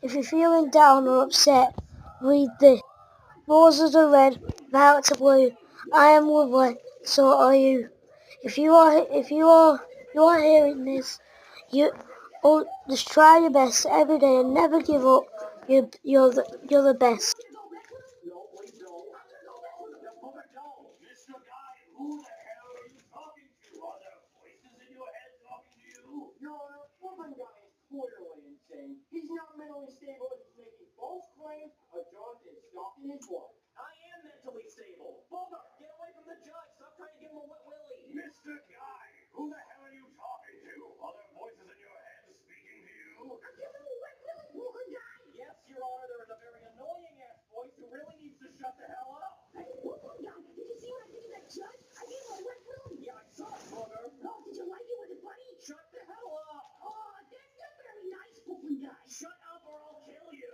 If you're feeling down or upset, read this. Roses are red, violets are blue. I am lovely, so are you. If you are hearing this, you just try your best every day and never give up. You're the best. No, please don't. No, Booger, don't. Mr. Guy, who the hell are you talking to? Are there voices in your head talking to you? Your Honor, Booger Guy is clearly insane. He's not mentally stable and he's making false claims. A judge is stalking his wife. I am mentally stable. Booger, get away from the judge. Stop trying to give him a wet willy. Mr. Guy, who the hell are you talking to? Are there voices in your head speaking to you? I'm giving him a wet willy, Booger Guy. Yes, Your Honor, there is a very annoying-ass voice who really needs to shut the hell up. Hey, Booger Guy, did you see what I did to that judge? I gave him a wet willy. Yeah, I saw it, Booger. Oh, did you like it? Was it funny? Shut the hell up. Oh, that's not very nice, Booger Guy. Shut up or I'll kill you.